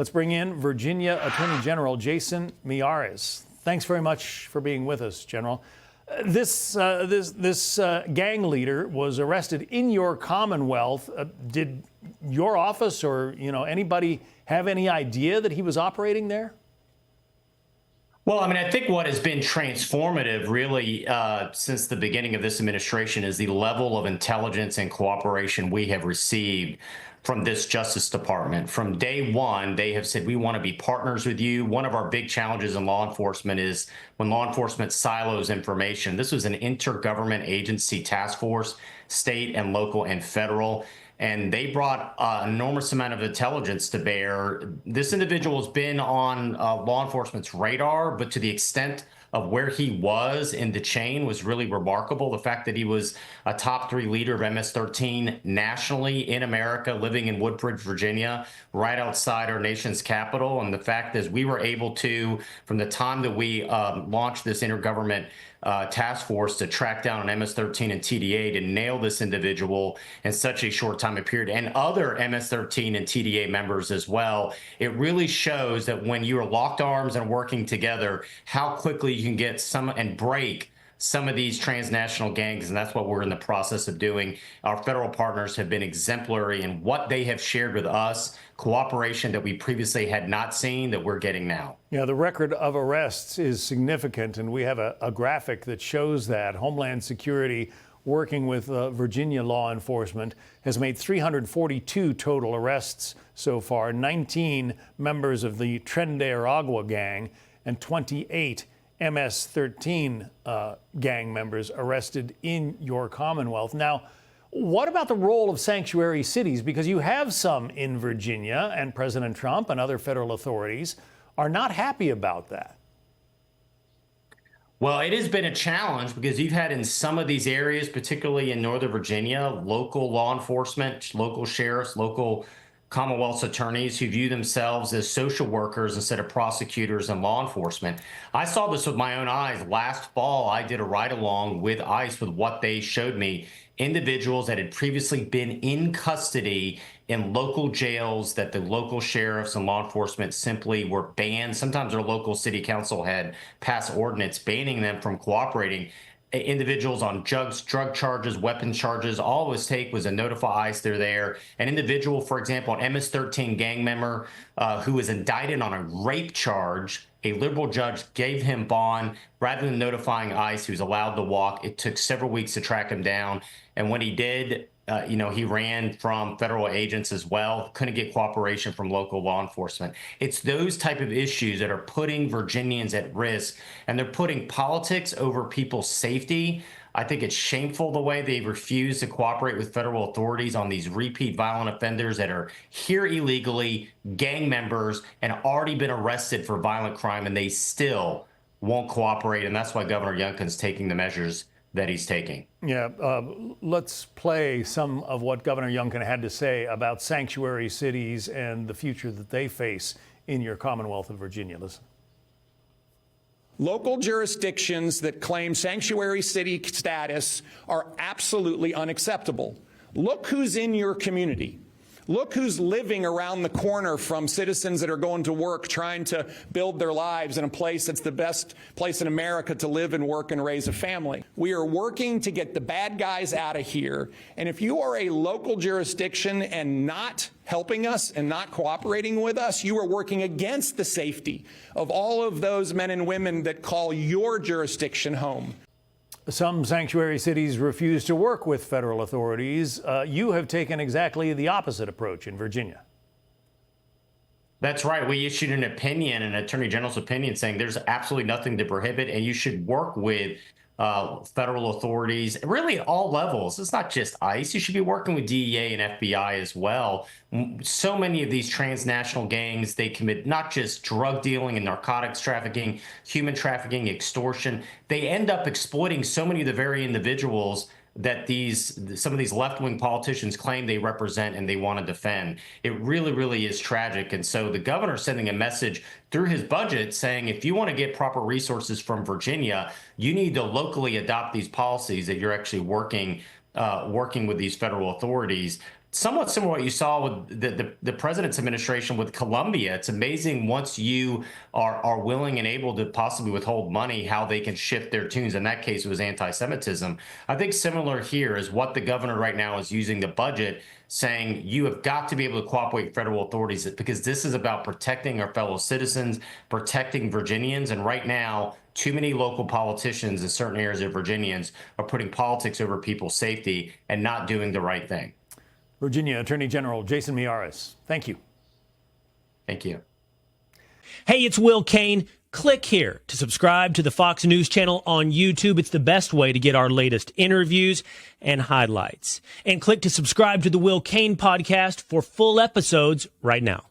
Let's bring in Virginia Attorney General Jason Miyares. Thanks very much for being with us, General. This gang leader was arrested in your Commonwealth. Did your office or anybody have any idea that he was operating there? Well, I mean, I think what has been transformative really since the beginning of this administration is the level of intelligence and cooperation we have received from this Justice Department. From day one, they have said, we want to be partners with you. One of our big challenges in law enforcement is when law enforcement silos information. This was an intergovernment agency task force, state and local and federal. And they brought an enormous amount of intelligence to bear. This individual has been on law enforcement's radar, but to the extent of where he was in the chain was really remarkable. The fact that he was a top 3 leader of MS-13 nationally in America, living in Woodbridge, Virginia, right outside our nation's capital. And the fact is we were able to, from the time that we launched this intergovernment task force to track down an MS-13 and TDA to nail this individual in such a short time period, and other MS-13 and TDA members as well. It really shows that when you are locked arms and working together, how quickly you can get some and break some of these transnational gangs, and that's what we're in the process of doing. Our federal partners have been exemplary in what they have shared with us, cooperation that we previously had not seen that we're getting now. Yeah, the record of arrests is significant, and we have a graphic that shows that. Homeland Security, working with Virginia law enforcement, has made 342 total arrests so far, 19 members of the Tren de Aragua gang, and 28 MS-13 gang members arrested in your Commonwealth. Now, what about the role of sanctuary cities? Because you have some in Virginia, and President Trump and other federal authorities are not happy about that. Well, it has been a challenge because you've had in some of these areas, particularly in Northern Virginia, local law enforcement, local sheriffs, local Commonwealth's attorneys who view themselves as social workers instead of prosecutors and law enforcement. I saw this with my own eyes. Last fall, I did a ride-along with ICE with what they showed me. Individuals that had previously been in custody in local jails that the local sheriffs and law enforcement simply were banned. Sometimes their local city council had passed ordinance banning them from cooperating. Individuals on drug charges, weapon charges, all it was take was a notify ICE they're there. An individual, for example, an MS-13 gang member who was indicted on a rape charge, a liberal judge gave him bond. Rather than notifying ICE, he was allowed to walk. It took several weeks to track him down. And when he did, he ran from federal agents as well, couldn't get cooperation from local law enforcement. It's those type of issues that are putting Virginians at risk, and they're putting politics over people's safety. I think it's shameful the way they refuse to cooperate with federal authorities on these repeat violent offenders that are here illegally, gang members, and already been arrested for violent crime, and they still won't cooperate. And that's why Governor Youngkin's taking the measures that he's taking. Yeah, let's play some of what Governor Youngkin had to say about sanctuary cities and the future that they face in your Commonwealth of Virginia. Listen. Local jurisdictions that claim sanctuary city status are absolutely unacceptable. Look who's in your community. Look who's living around the corner from citizens that are going to work, trying to build their lives in a place that's the best place in America to live and work and raise a family. We are working to get the bad guys out of here. And if you are a local jurisdiction and not helping us and not cooperating with us, you are working against the safety of all of those men and women that call your jurisdiction home. Some sanctuary cities refuse to work with federal authorities. You have taken exactly the opposite approach in Virginia. That's right. We issued an opinion, an Attorney General's opinion, saying there's absolutely nothing to prohibit, and you should work with federal authorities, really at all levels. It's not just ICE. You should be working with DEA and FBI as well. So many of these transnational gangs, they commit not just drug dealing and narcotics trafficking, human trafficking, extortion. They end up exploiting so many of the very individuals that some of these left-wing politicians claim they represent and they want to defend. It really, really is tragic. And so the governor is sending a message through his budget saying, if you want to get proper resources from Virginia, you need to locally adopt these policies that you're actually working with these federal authorities. somewhat similar to what you saw with the president's administration with Colombia. It's amazing once you are willing and able to possibly withhold money, how they can shift their tunes. In that case, it was anti-Semitism. I think similar here is what the governor right now is using the budget, saying you have got to be able to cooperate with federal authorities because this is about protecting our fellow citizens, protecting Virginians. And right now, too many local politicians in certain areas of Virginians are putting politics over people's safety and not doing the right thing. Virginia Attorney General Jason Miyares, thank you. Thank you. Hey, it's Will Kane. Click here to subscribe to the Fox News channel on YouTube. It's the best way to get our latest interviews and highlights. And click to subscribe to the Will Kane podcast for full episodes right now.